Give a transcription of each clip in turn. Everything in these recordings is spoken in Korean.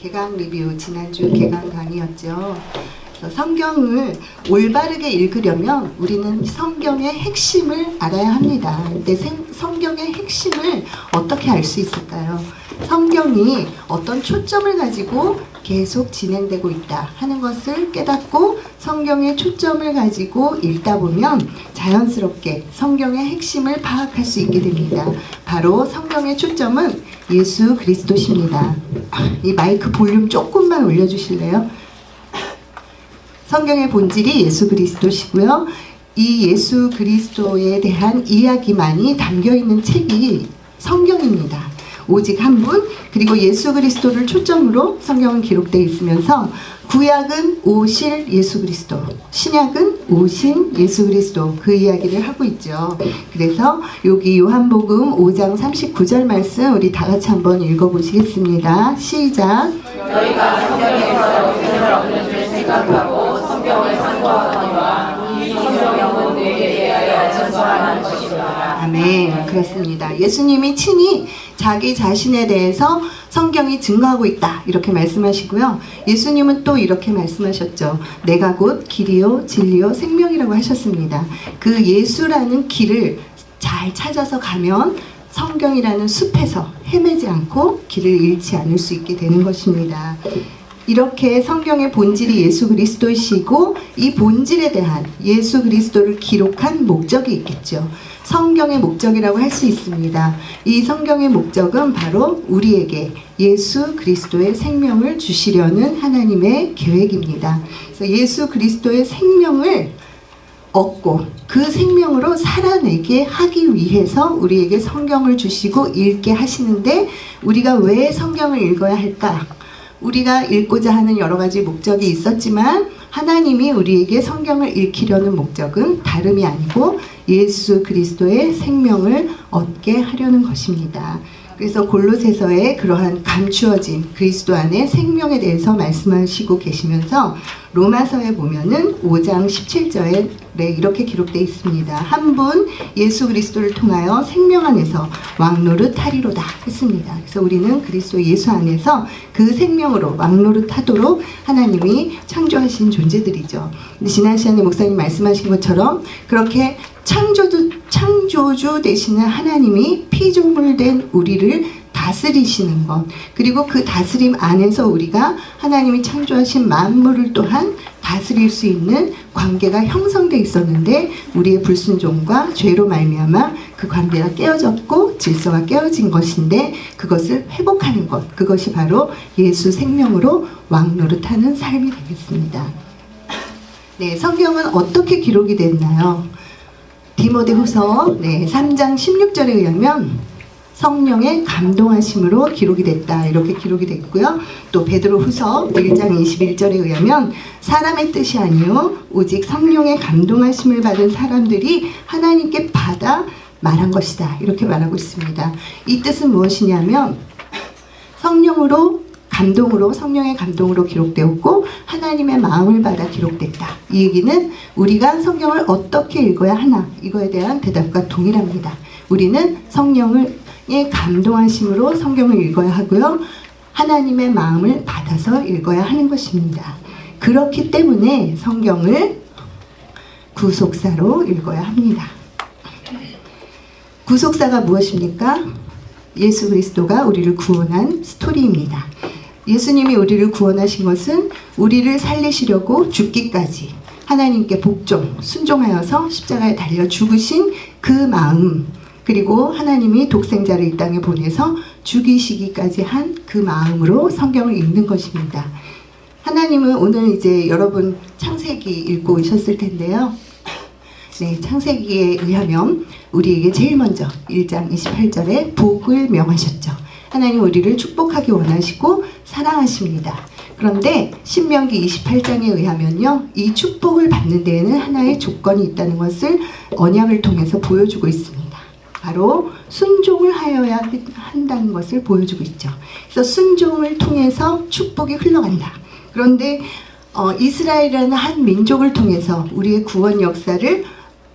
개강 리뷰, 지난주 개강 강의였죠. 그래서 성경을 올바르게 읽으려면 우리는 성경의 핵심을 알아야 합니다. 근데 성경의 핵심을 어떻게 알 수 있을까요? 성경이 어떤 초점을 가지고 계속 진행되고 있다 하는 것을 깨닫고 성경의 초점을 가지고 읽다 보면 자연스럽게 성경의 핵심을 파악할 수 있게 됩니다. 바로 성경의 초점은 예수 그리스도십니다. 이 마이크 볼륨 조금만 올려주실래요? 성경의 본질이 예수 그리스도시고요. 이 예수 그리스도에 대한 이야기만이 담겨있는 책이 성경입니다. 오직 한 분, 그리고 예수 그리스도를 초점으로 성경은 기록되어 있으면서 구약은 오실 예수 그리스도, 신약은 오신 예수 그리스도, 그 이야기를 하고 있죠. 그래서 여기 요한복음 5장 39절 말씀 우리 다 같이 한번 읽어보시겠습니다. 시작. 너희가 성경에서 오신을 없는 줄 생각하고 성경을 상고하거니와 이 성경은 내게 대하여 증거하는 것이다. 아멘. 그렇습니다. 예수님이 친히 자기 자신에 대해서 성경이 증거하고 있다 이렇게 말씀하시고요. 예수님은 또 이렇게 말씀하셨죠. 내가 곧 길이요 진리요 생명이라고 하셨습니다. 그 예수라는 길을 잘 찾아서 가면 성경이라는 숲에서 헤매지 않고 길을 잃지 않을 수 있게 되는 것입니다. 이렇게 성경의 본질이 예수 그리스도이시고 이 본질에 대한 예수 그리스도를 기록한 목적이 있겠죠. 성경의 목적이라고 할 수 있습니다. 이 성경의 목적은 바로 우리에게 예수 그리스도의 생명을 주시려는 하나님의 계획입니다. 그래서 예수 그리스도의 생명을 얻고 그 생명으로 살아내게 하기 위해서 우리에게 성경을 주시고 읽게 하시는데 우리가 왜 성경을 읽어야 할까? 우리가 읽고자 하는 여러 가지 목적이 있었지만 하나님이 우리에게 성경을 읽히려는 목적은 다름이 아니고 예수 그리스도의 생명을 얻게 하려는 것입니다. 그래서 골로새서에 그러한 감추어진 그리스도 안에 생명에 대해서 말씀하시고 계시면서 로마서에 보면은 5장 17절에 이렇게 기록되어 있습니다. 한 분 예수 그리스도를 통하여 생명 안에서 왕노릇하리로다 했습니다. 그래서 우리는 그리스도 예수 안에서 그 생명으로 왕노릇하도록 하나님이 창조하신 존재들이죠. 근데 지난 시간에 목사님 말씀하신 것처럼 그렇게 창조주 되시는 하나님이 피조물된 우리를 다스리시는 것, 그리고 그 다스림 안에서 우리가 하나님이 창조하신 만물을 또한 다스릴 수 있는 관계가 형성되어 있었는데 우리의 불순종과 죄로 말미암아 그 관계가 깨어졌고 질서가 깨어진 것인데 그것을 회복하는 것, 그것이 바로 예수 생명으로 왕노릇하는 삶이 되겠습니다. 네, 성경은 어떻게 기록이 됐나요? 디모데후서 3장 16절에 의하면 성령의 감동하심으로 기록이 됐다 이렇게 기록이 됐고요. 또 베드로후서 1장 21절에 의하면 사람의 뜻이 아니요 오직 성령의 감동하심을 받은 사람들이 하나님께 받아 말한 것이다 이렇게 말하고 있습니다. 이 뜻은 무엇이냐면 성령의 감동으로 기록되었고 하나님의 마음을 받아 기록됐다. 이 얘기는 우리가 성경을 어떻게 읽어야 하나 이거에 대한 대답과 동일합니다. 우리는 성령의 감동하심으로 성경을 읽어야 하고요. 하나님의 마음을 받아서 읽어야 하는 것입니다. 그렇기 때문에 성경을 구속사로 읽어야 합니다. 구속사가 무엇입니까? 예수 그리스도가 우리를 구원한 스토리입니다. 예수님이 우리를 구원하신 것은 우리를 살리시려고 죽기까지 하나님께 복종, 순종하여서 십자가에 달려 죽으신 그 마음, 그리고 하나님이 독생자를 이 땅에 보내서 죽이시기까지 한 그 마음으로 성경을 읽는 것입니다. 하나님은 오늘 이제 여러분 창세기 읽고 오셨을 텐데요. 네, 창세기에 의하면 우리에게 제일 먼저 1장 28절에 복을 명하셨죠. 하나님 우리를 축복하기 원하시고 사랑하십니다. 그런데 신명기 28장에 의하면요, 이 축복을 받는 데에는 하나의 조건이 있다는 것을 언약을 통해서 보여주고 있습니다. 바로 순종을 하여야 한다는 것을 보여주고 있죠. 그래서 순종을 통해서 축복이 흘러간다. 그런데 이스라엘이라는 한 민족을 통해서 우리의 구원 역사를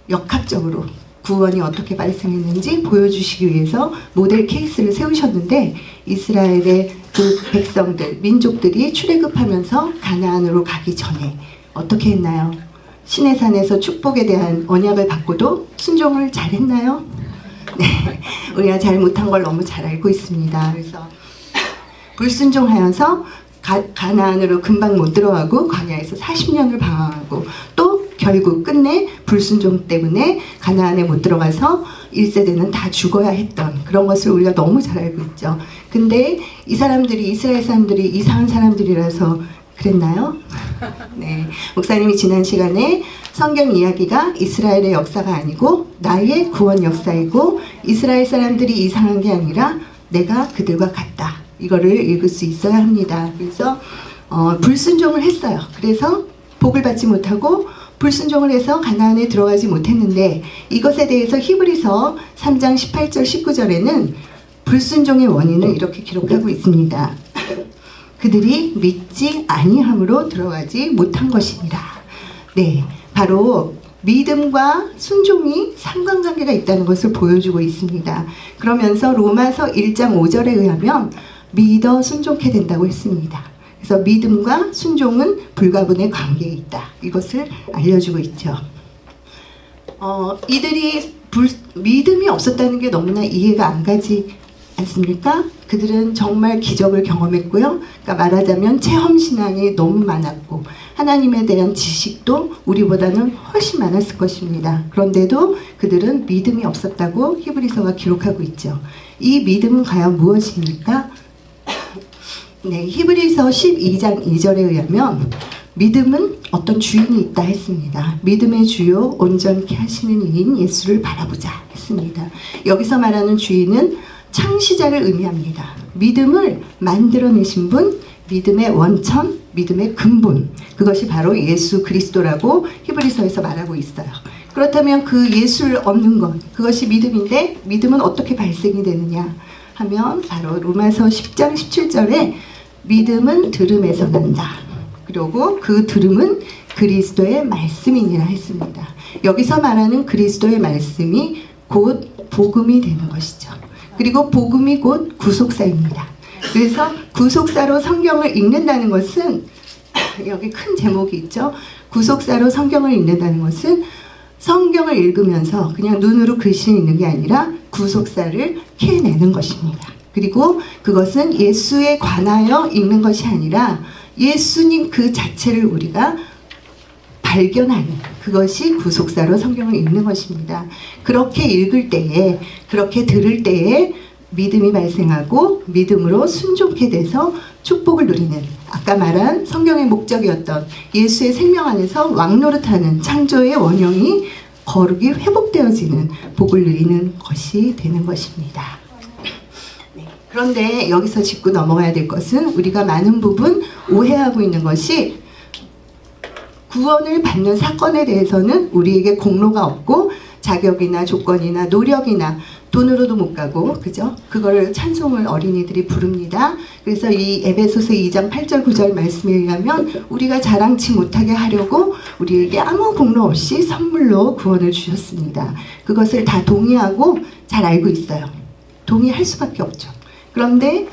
역학적으로 구원이 어떻게 발생했는지 보여주시기 위해서 모델 케이스를 세우셨는데 이스라엘의 그 그 백성들, 민족들이 출애굽하면서 가나안으로 가기 전에 어떻게 했나요? 시내산에서 축복에 대한 언약을 받고도 순종을 잘했나요? 네, 우리가 잘못한 걸 너무 잘 알고 있습니다. 그래서 불순종하여서 가나안으로 금방 못 들어가고 광야에서 40년을 방황하고 또 결국 끝내 불순종 때문에 가나안에 못 들어가서 1세대는 다 죽어야 했던 그런 것을 우리가 너무 잘 알고 있죠. 근데 이 사람들이, 이스라엘 사람들이 이상한 사람들이라서 그랬나요? 네, 목사님이 지난 시간에 성경 이야기가 이스라엘의 역사가 아니고 나의 구원 역사이고 이스라엘 사람들이 이상한 게 아니라 내가 그들과 같다. 이거를 읽을 수 있어야 합니다. 그래서 불순종을 했어요. 그래서 복을 받지 못하고 불순종을 해서 가나안에 들어가지 못했는데 이것에 대해서 히브리서 3장 18절 19절에는 불순종의 원인을 이렇게 기록하고 있습니다. 그들이 믿지 아니함으로 들어가지 못한 것이니라. 네, 바로 믿음과 순종이 상관관계가 있다는 것을 보여주고 있습니다. 그러면서 로마서 1장 5절에 의하면 믿어 순종케 된다고 했습니다. 그래서 믿음과 순종은 불가분의 관계에 있다. 이것을 알려주고 있죠. 이들이 믿음이 없었다는 게 너무나 이해가 안 가지 않습니까? 그들은 정말 기적을 경험했고요. 그러니까 말하자면 체험신앙이 너무 많았고 하나님에 대한 지식도 우리보다는 훨씬 많았을 것입니다. 그런데도 그들은 믿음이 없었다고 히브리서가 기록하고 있죠. 이 믿음은 과연 무엇입니까? 네, 히브리서 12장 2절에 의하면 믿음은 어떤 주인이 있다 했습니다. 믿음의 주요 온전케 하시는 이인 예수를 바라보자 했습니다. 여기서 말하는 주인은 창시자를 의미합니다. 믿음을 만들어내신 분, 믿음의 원천, 믿음의 근본, 그것이 바로 예수 그리스도라고 히브리서에서 말하고 있어요. 그렇다면 그 예수를 얻는 것, 그것이 믿음인데 믿음은 어떻게 발생이 되느냐 하면 바로 로마서 10장 17절에 믿음은 들음에서 난다. 그리고 그 들음은 그리스도의 말씀이니라 했습니다. 여기서 말하는 그리스도의 말씀이 곧 복음이 되는 것이죠. 그리고 복음이 곧 구속사입니다. 그래서 구속사로 성경을 읽는다는 것은 여기 큰 제목이 있죠. 구속사로 성경을 읽는다는 것은 성경을 읽으면서 그냥 눈으로 글씨를 읽는 게 아니라 구속사를 캐내는 것입니다. 그리고 그것은 예수에 관하여 읽는 것이 아니라 예수님 그 자체를 우리가 발견하는 그것이 구속사로 성경을 읽는 것입니다. 그렇게 읽을 때에, 그렇게 들을 때에 믿음이 발생하고 믿음으로 순종케 돼서 축복을 누리는, 아까 말한 성경의 목적이었던 예수의 생명 안에서 왕노릇하는 창조의 원형이 거룩이 회복되어지는 복을 누리는 것이 되는 것입니다. 네. 그런데 여기서 짚고 넘어가야 될 것은 우리가 많은 부분 오해하고 있는 것이 구원을 받는 사건에 대해서는 우리에게 공로가 없고 자격이나 조건이나 노력이나 돈으로도 못 가고, 그죠? 그걸 찬송을 어린이들이 부릅니다. 그래서 이 에베소서 2장 8절 9절 말씀에 의하면 우리가 자랑치 못하게 하려고 우리에게 아무 공로 없이 선물로 구원을 주셨습니다. 그것을 다 동의하고 잘 알고 있어요. 동의할 수밖에 없죠. 그런데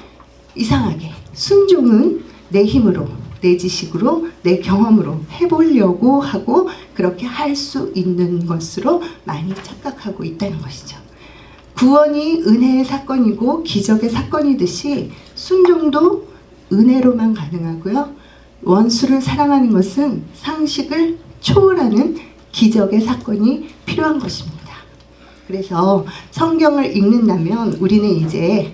이상하게 순종은 내 힘으로, 내 지식으로, 내 경험으로 해보려고 하고 그렇게 할 수 있는 것으로 많이 착각하고 있다는 것이죠. 구원이 은혜의 사건이고 기적의 사건이듯이 순종도 은혜로만 가능하고요. 원수를 사랑하는 것은 상식을 초월하는 기적의 사건이 필요한 것입니다. 그래서 성경을 읽는다면 우리는 이제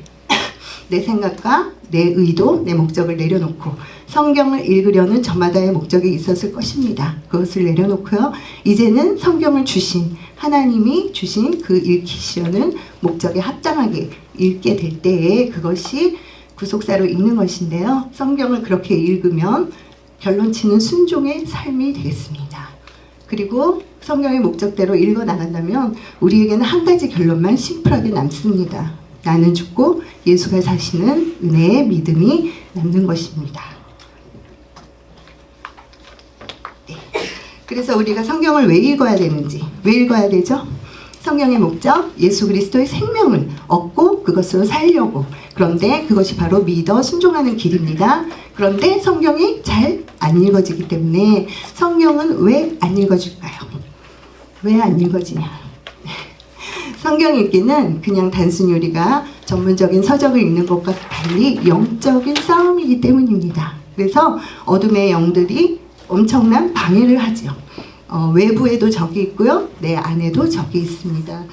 내 생각과 내 의도, 내 목적을 내려놓고 성경을 읽으려는 저마다의 목적이 있었을 것입니다. 그것을 내려놓고요. 이제는 성경을 주신 하나님이 주신 그 읽히시려는 목적에 합당하게 읽게 될 때에 그것이 구속사로 읽는 것인데요. 성경을 그렇게 읽으면 결론치는 순종의 삶이 되겠습니다. 그리고 성경의 목적대로 읽어 나간다면 우리에게는 한 가지 결론만 심플하게 남습니다. 나는 죽고 예수가 사시는 은혜의 믿음이 남는 것입니다. 네. 그래서 우리가 성경을 왜 읽어야 되는지, 왜 읽어야 되죠? 성경의 목적, 예수 그리스도의 생명을 얻고 그것으로 살려고, 그런데 그것이 바로 믿어 순종하는 길입니다. 그런데 성경이 잘 안 읽어지기 때문에 성경은 왜 안 읽어질까요? 왜 안 읽어지냐? 성경 읽기는 그냥 단순히 우리가 전문적인 서적을 읽는 것과 달리 영적인 싸움이기 때문입니다. 그래서 어둠의 영들이 엄청난 방해를 하죠. 외부에도 적이 있고요, 내 안에도 적이 있습니다.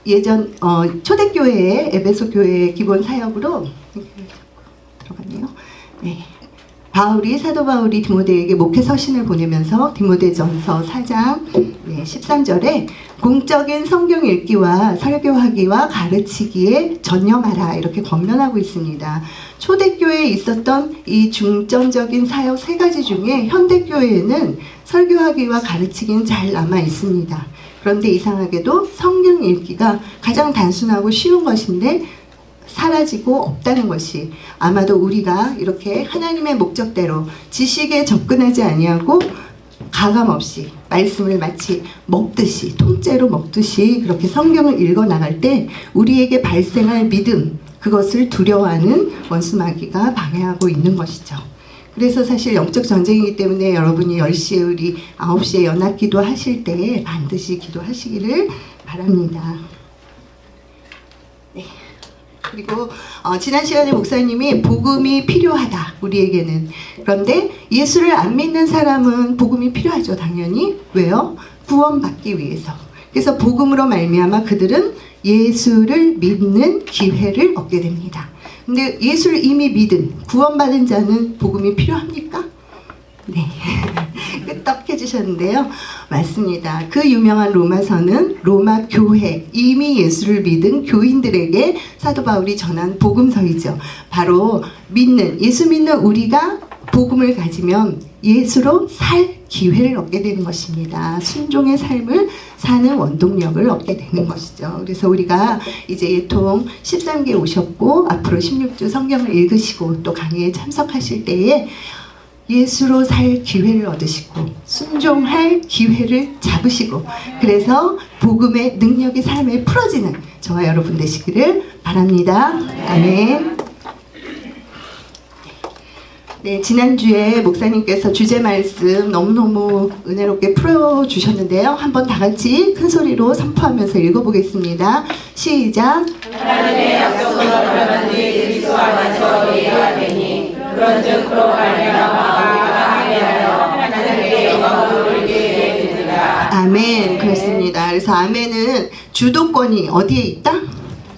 예전 초대교회의 에베소 교회의 기본 사역으로 들어갔네요. 네. 사도 바울이 디모데에게 목회 서신을 보내면서 디모데전서 4장 13절에 공적인 성경 읽기와 설교하기와 가르치기에 전념하라 이렇게 권면하고 있습니다. 초대교회에 있었던 이 중점적인 사역 3가지 중에 현대교회에는 설교하기와 가르치기는 잘 남아 있습니다. 그런데 이상하게도 성경 읽기가 가장 단순하고 쉬운 것인데 사라지고 없다는 것이, 아마도 우리가 이렇게 하나님의 목적대로 지식에 접근하지 아니하고 가감없이 말씀을 마치 먹듯이, 통째로 먹듯이 그렇게 성경을 읽어 나갈 때 우리에게 발생할 믿음, 그것을 두려워하는 원수 마귀가 방해하고 있는 것이죠. 그래서 사실 영적 전쟁이기 때문에 여러분이 10시에 우리 9시에 연합 기도하실 때 반드시 기도하시기를 바랍니다. 네. 그리고 지난 시간에 목사님이 복음이 필요하다, 우리에게는. 그런데 예수를 안 믿는 사람은 복음이 필요하죠, 당연히. 왜요? 구원받기 위해서. 그래서 복음으로 말미암아 그들은 예수를 믿는 기회를 얻게 됩니다. 근데 예수를 이미 믿은, 구원받은 자는 복음이 필요합니까? 네. 끄떡해 주셨는데요. 맞습니다. 그 유명한 로마서는 로마 교회, 이미 예수를 믿은 교인들에게 사도 바울이 전한 복음서이죠. 바로 예수 믿는 우리가 복음을 가지면 예수로 살 기회를 얻게 되는 것입니다. 순종의 삶을 사는 원동력을 얻게 되는 것이죠. 그래서 우리가 이제 예통 13기에 오셨고 앞으로 16주 성경을 읽으시고 또 강의에 참석하실 때에 예수로 살 기회를 얻으시고 순종할 기회를 잡으시고, 그래서 복음의 능력이 삶에 풀어지는 저와 여러분 되시기를 바랍니다. 아멘. 네, 지난주에 목사님께서 주제 말씀 너무너무 은혜롭게 풀어주셨는데요. 한번 다 같이 큰 소리로 선포하면서 읽어보겠습니다. 시작. 하나님의 약속을 얼마든지 그리스도 안에서 예하되니 그런즉 그로 말미암아 우리가 함께하여 하나님께 영광을 돌리게 되리라. 아멘. 그렇습니다. 그래서 아멘은 주도권이 어디에 있다?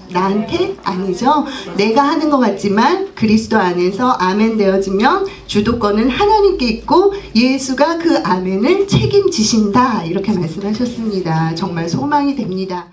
나한테? 아니죠. 내가 하는 것 같지만 그리스도 안에서 아멘 되어지면 주도권은 하나님께 있고 예수가 그 아멘을 책임지신다, 이렇게 말씀하셨습니다. 정말 소망이 됩니다.